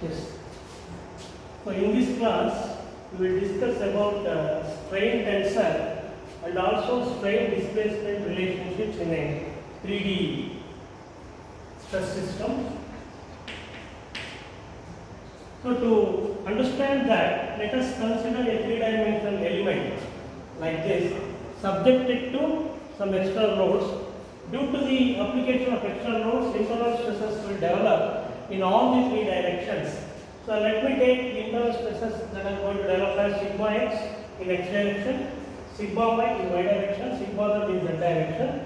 Yes. So in this class, we will discuss about strain tensor and also strain displacement relationships in a 3D stress system. So to understand that, let us consider a three-dimensional element like this, subjected to some external loads. Due to the application of external loads, internal stresses will develop in all the three directions. So let me take the internal stresses that are going to develop as sigma x in x direction, sigma y in y direction, sigma z in z direction.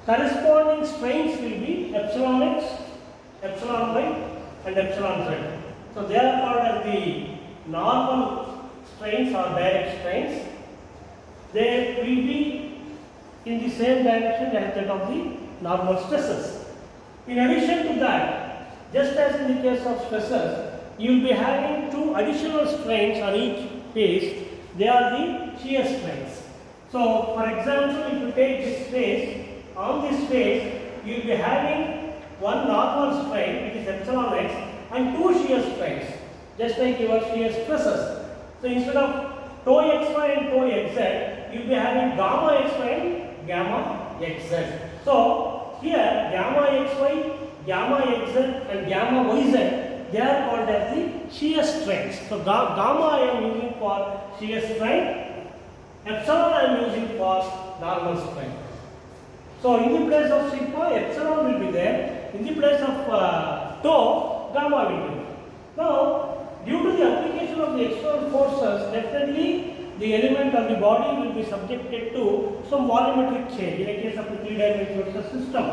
Corresponding strains will be epsilon x, epsilon y and epsilon z. So they are called as the normal strains or direct strains. They will be in the same direction as that of the normal stresses. In addition to that, just as in the case of stresses, you will be having two additional strains on each face. They are the shear strains. So, for example, if you take this face, on this face, you will be having one normal strain, which is epsilon x, and two shear strains, just like your shear stresses. So, instead of tau xy and tau xz, you will be having gamma xy and gamma xz. So, here gamma xy, gamma xz and gamma yz, they are called as the shear strains. So, gamma I am using for shear strain, epsilon I am using for normal strain. So, in the place of sigma, epsilon will be there. In the place of tau, gamma will be there. Now, due to the application of the external forces, definitely the element of the body will be subjected to some volumetric change in the case of the three-dimensional system.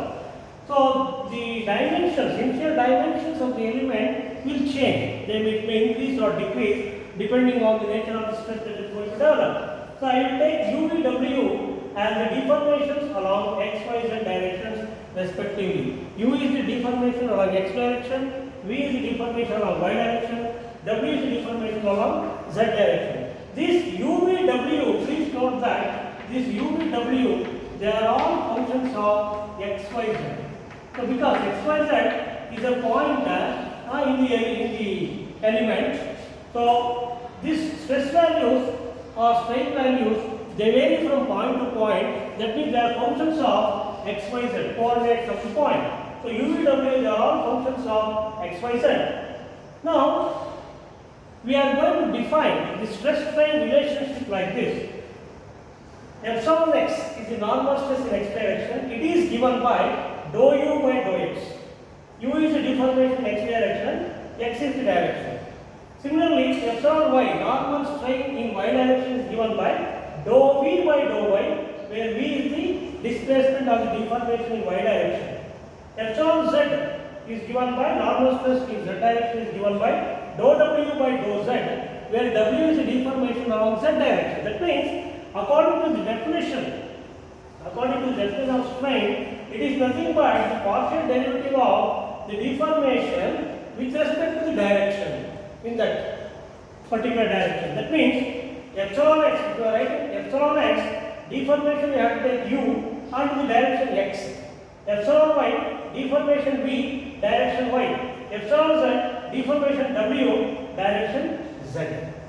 So, the dimensions, initial dimensions of the element will change. They may increase or decrease depending on the nature of the stress that is going to develop. So, I will take UVW as the deformations along x, y, z directions respectively. U is the deformation along x direction, V is the deformation along y direction, W is the deformation along z direction. This UVW, please note that this UVW, they are all functions of x, y, z. So, because x, y, z is a point in the element, so these stress values or strain values, they vary from point to point. That means they are functions of x, y, z, coordinates of the point. So, UVW, they are all functions of x, y, z. Now, we are going to define the stress-strain relationship like this. Epsilon x is the normal stress in x direction. It is given by dou u by dou x. U is the deformation in x direction, x is the direction. Similarly, epsilon y, normal strain in y direction is given by dou v by dou y, where v is the displacement of the deformation in y direction. Epsilon z is given by normal stress in z direction is given by dou w by dou z, where w is the deformation along z direction. That means, according to the definition of strain, it is nothing but the partial derivative of the deformation with respect to the direction in that particular direction. That means, epsilon x, if you are writing epsilon x, deformation you have to take u and the direction x. Epsilon y, deformation v, direction y. Epsilon z, deformation w, direction z.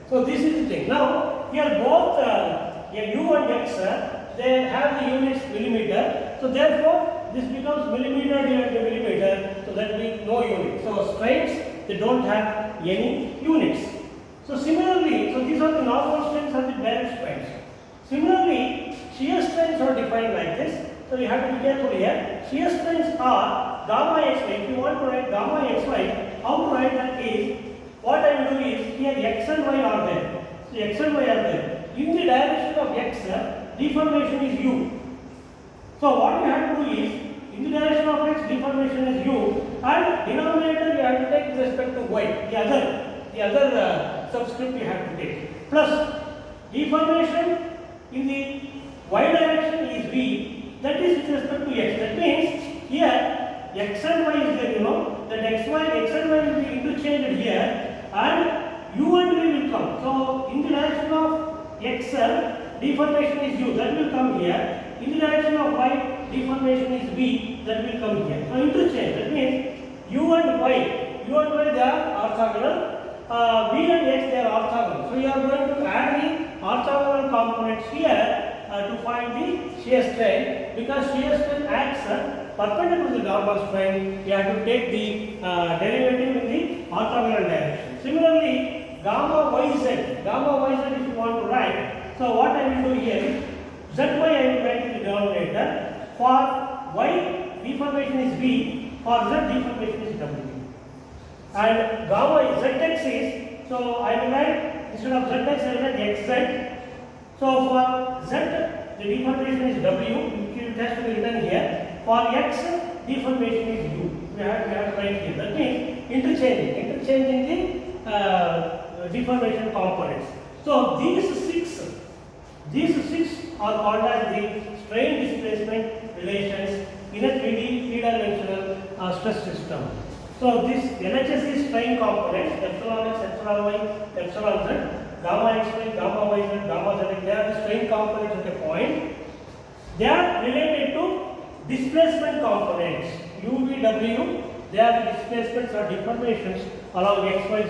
So, this is the thing. Now, here both u and x, they have the units millimeter. So, therefore, this becomes millimeter divided by millimeter. So, that means no unit. So, strains, they don't have any units. So, similarly, so these are the normal strains and the direct strains. Similarly, shear strains are defined like this. So, you have to be careful here. Shear strains are gamma xy. If you want to write gamma xy, how to write that is, what I will do is, here x and y are there. So, x and y are there. In the direction of x, deformation is u. So, what you have to do is, in the direction of x, deformation is u, and denominator you have to take with respect to y. The other subscript you have to take. Plus, deformation in the y direction is v, that is with respect to x. That means, here x and y is there, that x and y will be interchanged here, and u and v will come. So, in the direction of x, deformation is u, that will come here. In the direction of y, deformation is v, that will come here. So, interchange, that means u and y and y they are orthogonal. V and x they are orthogonal. So you are going to add the orthogonal components here to find the shear strain, because shear strain acts perpendicular to the normal strain. You have to take the derivative in the orthogonal direction. Similarly, gamma yz if you want to write. So what I will do here is zy I will write in the denominator. For y deformation is v, for z deformation is w. And gamma zx is, so I will write instead of zx I will write xz. So for z the deformation is w, it has to be written here. For x deformation is u. We have to write here. That means interchanging the deformation components. So these six are called as the strain displacement relations in a three-dimensional stress system. So this LHS is strain components, epsilon x, epsilon y, epsilon z, gamma x, gamma y, z, gamma z. They are the strain components at a point. They are related to displacement components, u, v, w. They are the displacements or deformations along x, y, z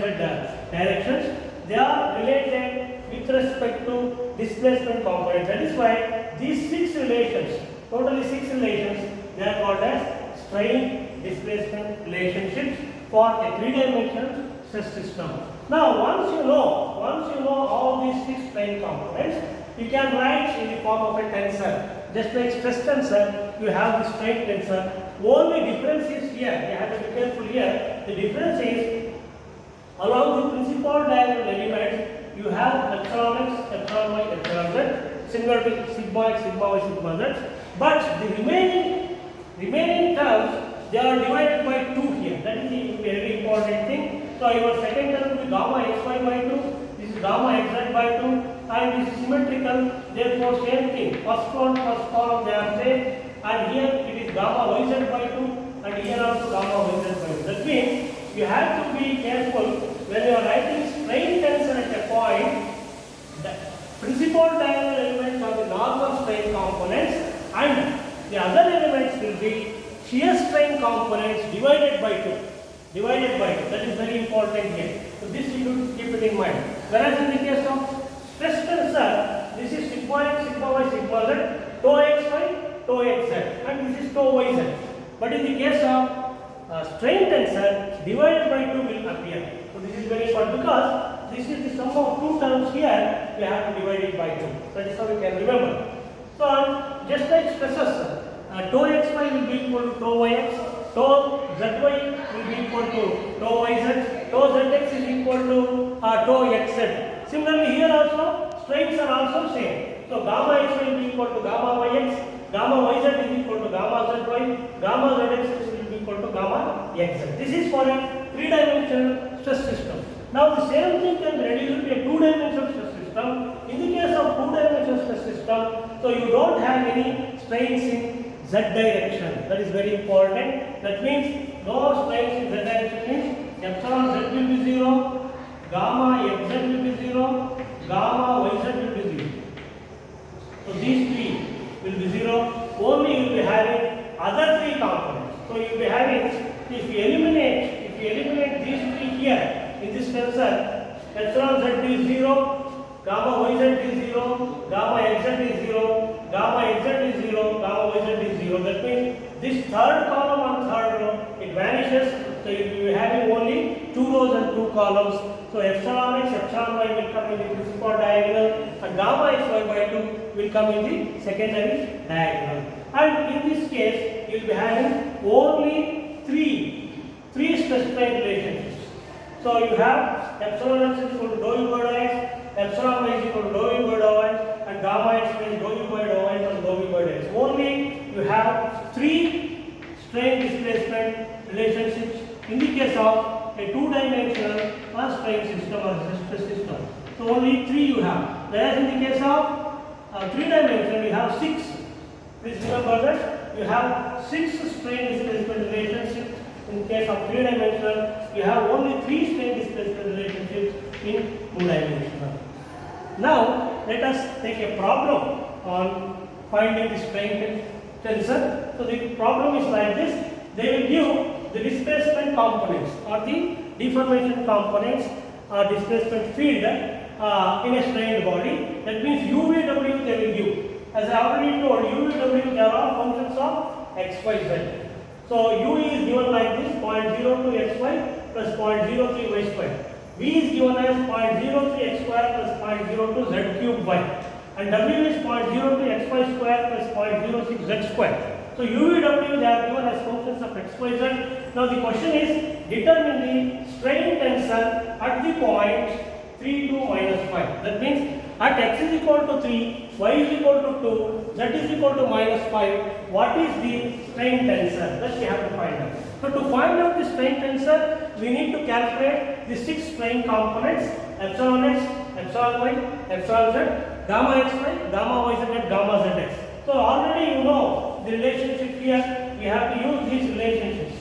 directions. They are related with respect to displacement components. That is why these six relations, totally six relations, they are called as strain displacement relationships for a three-dimensional stress system. Now, once you know all these six strain components, you can write in the form of a tensor. Just like stress tensor, you have the strain tensor. Only difference is here. You have to be careful here. The difference is along the principal diagonal elements, you have epsilon x, epsilon y, epsilon z, similar to sigma x, sigma y, sigma z. But the remaining terms, they are divided by 2 here. That is the very important thing. So your second term will be gamma xy by 2, this is gamma xz by 2, and this is symmetrical. Therefore, same thing. First column they are same, and here it is gamma yz by 2, and here also gamma yz by 2. That means you have to be careful when you are writing strain tensor at a point. The principal diagonal elements are the normal strain components, and the other elements will be shear strain components divided by 2. That is very important here. So this you should keep it in mind. Whereas in the case of stress tensor, this is sigma x, sigma y, sigma z, tau xy, tau xz, and this is tau yz. But in the case of strain tensor, divided by 2 will appear. So this is very important because this is the sum of two terms here. We have to divide it by 2. That is how we can remember. So just like stresses, tau xy will be equal to tau yx, tau zy will be equal to tau yz, tau zx is equal to tau xz. Similarly, here also strains are also same. So gamma x will be equal to gamma yx, gamma yz is equal to gamma zy, gamma zx will be equal to gamma xz. This is for a three-dimensional stress system. Now the same thing can be reduced to a two-dimensional stress system. In the case of two-dimensional stress system, so you don't have any strains in z direction. That is very important. That means no strains in z direction means epsilon z will be 0, gamma xz will be 0, gamma yz will be 0. So these three will be 0. Only you will be having other three components. So you will be having, if you eliminate these three here in this tensor, epsilon z is 0, gamma yz is 0, gamma xz is 0, gamma xz is 0, gamma yz is 0. That means this third column and third row, it vanishes. So you will be having only 2 rows and 2 columns. So epsilon x, epsilon y will come in the principal diagonal, and gamma xy by 2 will come in the secondary diagonal. And in this case, you will be having only three stress strain relationships. So you have epsilon x is equal to dou u by dou x, epsilon y is equal to dou u by dou y, and gamma x is dou u by dou y and dou u by dou x. Only you have 3 strain displacement relationships in the case of a two-dimensional strain system or stress system. So only 3 you have. Whereas in the case of 3-dimensional, you have 6. Please remember that you have 6 strain displacement relationships. In case of 3-dimensional, you have only 3 strain displacement relationships in 2-dimensional. Now, let us take a problem on finding the strain tensor. So the problem is like this. They will give the displacement components or the deformation components or displacement field in a strained body. That means UVW they will give. As I already told, UVW they are all functions of x, y, z. So U is given like this 0.02 xy plus 0.03 y square. V is given as 0.03 x square plus 0.02 z cube y. And W is 0.02 xy square plus 0.06 z square. So UVW they are given as functions of x, y, z. Now the question is determine the strain tensor at the point 3, 2, minus 5. That means at x is equal to 3, y is equal to 2, z is equal to minus 5. What is the strain tensor? That we have to find out. So to find out the strain tensor, we need to calculate the 6 strain components: epsilon x, epsilon y, epsilon z, gamma xy, gamma yz, and gamma zx. So already you know the relationship here. We have to use these relationships.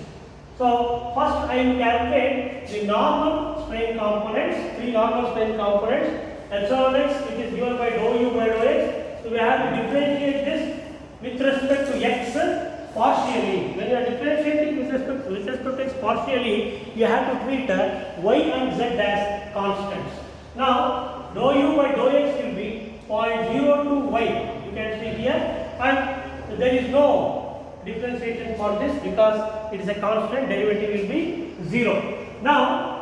So first I will calculate the normal strain components, 3 normal strain components. Epsilon x, which is given by dou u by dou x. So we have to differentiate this with respect to x partially. When you are differentiating with respect to x partially, you have to treat y and z as constants. Now dou u by dou x will be 0.02 y. You can see here, and there is no differentiation for this because it is a constant. Derivative will be 0. Now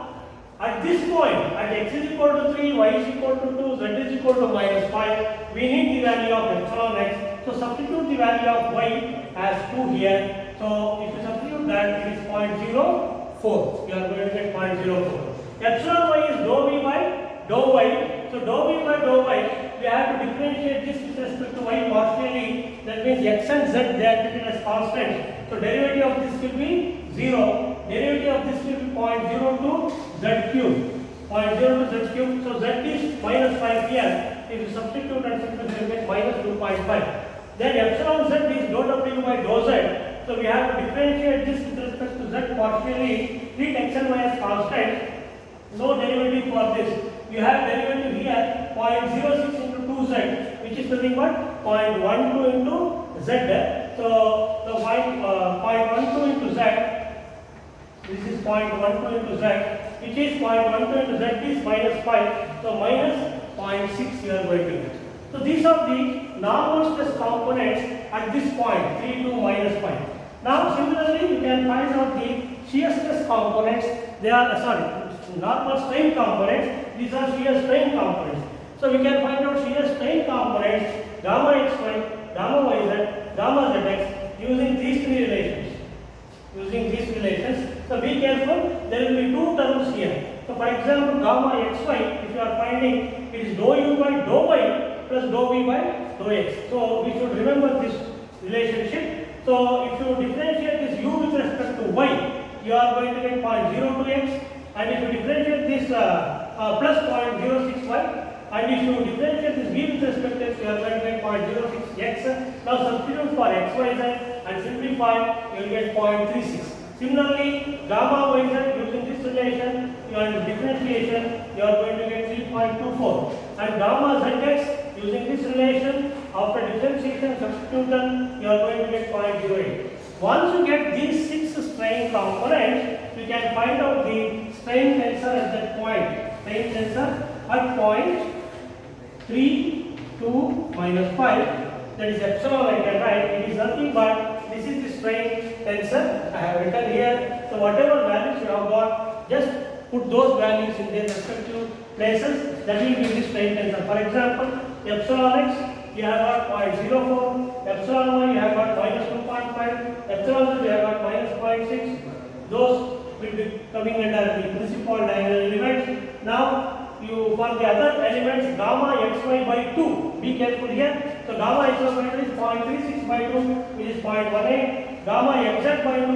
at this point, at x is equal to 3, y is equal to 2, z is equal to minus 5, we need the value of epsilon x. So substitute the value of y as 2 here. So if you substitute that, it is 0.04. You are going to get 0.04. Epsilon y is dou v by dou y. So dou v by dou y, we have to differentiate this with respect to y partially. That means x and z they are treated as constants. So derivative of this will be 0. Derivative of this will be 0.02 z cube. 0.02 z cube. So z is minus 5 here. If you substitute and substitute, you get minus 2.5. Then epsilon z is dou w by dou z. So we have to differentiate this with respect to z partially. Treat x and y as constant. No derivative for this. You have derivative here 0.06 into 2z, which is nothing but 0.12 into z. So the 0.12 into z, this is 0.12 into z, which is 0.12 into z is minus 5. So minus 0.6 you are going to get. So these are the normal stress components at this point 3 to minus 5. Now similarly you can find out the shear stress components. They are normal strain components. These are shear strain components. So we can find out shear strain components gamma xy, gamma yz, gamma zx using these 3 relations. Using these relations. So be careful, there will be 2 terms here. So for example, gamma xy, if you are finding, it is dou u by dou y plus dou v by dou x. So we should remember this relationship. So if you differentiate this u with respect to y, you are going to get 0.02x, and if you differentiate this plus 0.06y, and if you differentiate this v with respect to x, you are going to get 0.06x. Now substitute for x, y, z and simplify, you will get 0.36. Similarly, gamma yz using this relation, you are in differentiation, you are going to get 3.24. And gamma zx using this relation, after differentiation substitution, you are going to get 0.08. Once you get these 6 strain components, you can find out the strain tensor at that point. Strain tensor at point 3, 2, minus 5. That is epsilon I can write. It is nothing but this is the strain tensor I have written here. So whatever values you have got, just put those values in their respective places. That will give the strain tensor. For example, epsilon x you have got 0.04, epsilon y you have got minus 2.5, epsilon z you have got minus 0.6. Those will be coming under the principal diagonal elements. Now you for the other elements gamma xy by 2, be careful here. So gamma xy by 2 is 0.36 by 2, which is 0.18. Gamma xz by 2,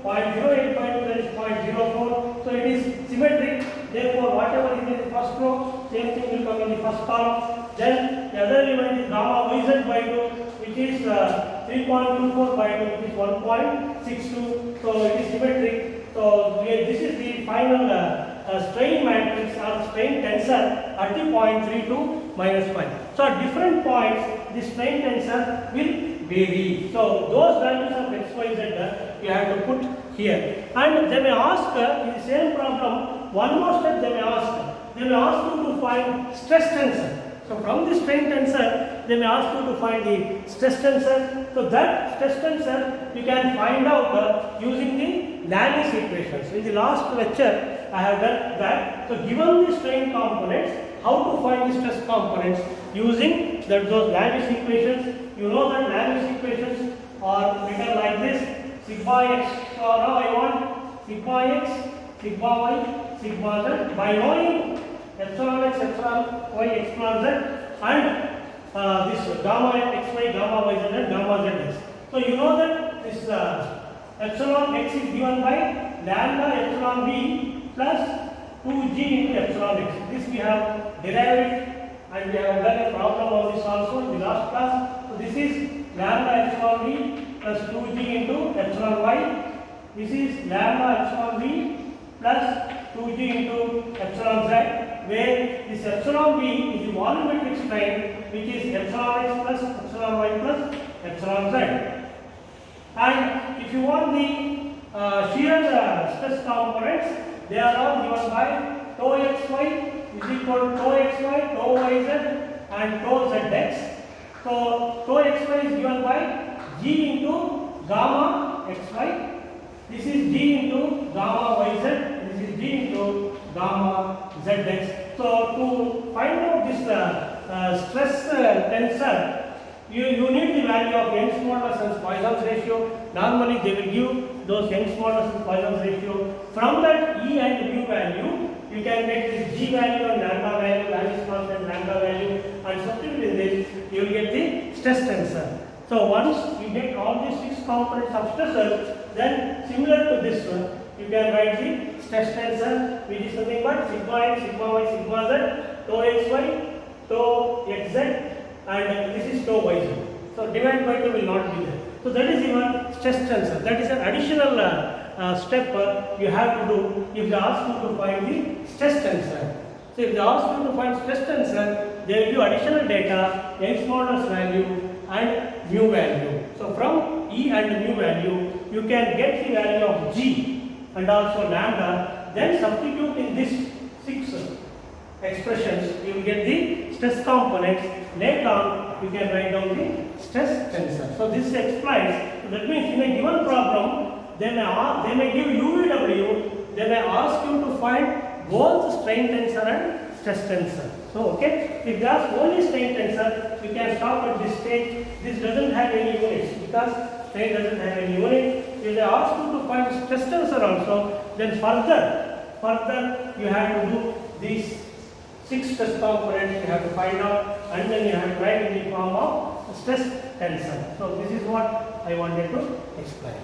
0.08 by 2, that is 0.04. So it is symmetric. Therefore, whatever is in the first row, same thing will come in the first column. Then the other element is gamma yz by 2, which is 3.24 by 2, which is 1.62. So it is symmetric. So this is the final strain matrix or strain tensor at the point 3 to minus 5. So at different points, the strain tensor will vary. So those values of x, y, z you have to put here. And they may ask in the same problem, one more step they may ask. They may ask you to find stress tensor. So from the strain tensor, they may ask you to find the stress tensor. So that stress tensor you can find out using the Lami's equations. In the last lecture, I have done that. So given the strain components, how to find the stress components using those Lami's equations. You know that Lami's equations are written like this: sigma x, so now I want sigma x, sigma y, sigma z. By knowing epsilon x, epsilon y, epsilon z, and this gamma xy, gamma yz, and gamma zx. So you know that this epsilon x is given by lambda epsilon b plus 2g into epsilon x. This we have derived and we have done a problem of this also in the last class. So this is lambda epsilon b plus 2g into epsilon y. This is lambda epsilon b plus 2g into epsilon z, where this epsilon b is the volumetric strain, which is epsilon x plus epsilon y plus epsilon z. And if you want the shear stress components, they are all given by tau xy is equal to tau xy, tau yz, and tau zx. So tau xy is given by g into gamma xy. This is g into gamma yz. This is g into gamma zx. So to find out this stress tensor, you need the value of Young's modulus and Poisson's ratio. Normally they will give those Young's modulus and Poisson's ratio. From that E and mu value, you can get this G value and lambda value, Lami's constant lambda value, and substitute in this, you will get the stress tensor. So once you get all these 6 components of stressors, then similar to this one, you can write the stress tensor, which is nothing but sigma x, sigma y, sigma z, tau xy, tau xz, and this is tau yz. So divide by 2 will not be there. So that is your stress tensor. That is an additional step you have to do if they ask you to find the stress tensor. So if they ask you to find stress tensor, they will give additional data, Young's modulus value and mu value. So from E and mu value, you can get the value of G and also lambda. Then substitute in this 6 expressions, you will get the stress components. Later on, you can write down the stress tensor. So this explains. So that means in a given problem, they may give UVW. They may ask you to find both strain tensor and stress tensor. So okay, if they ask only strain tensor, you can stop at this stage. This doesn't have any units because strain doesn't have any unit. If they ask you to find stress tensor also, then further you have to do these 6 stress components you have to find out, and then you have to write in the form of stress tensor. So this is what I wanted to explain.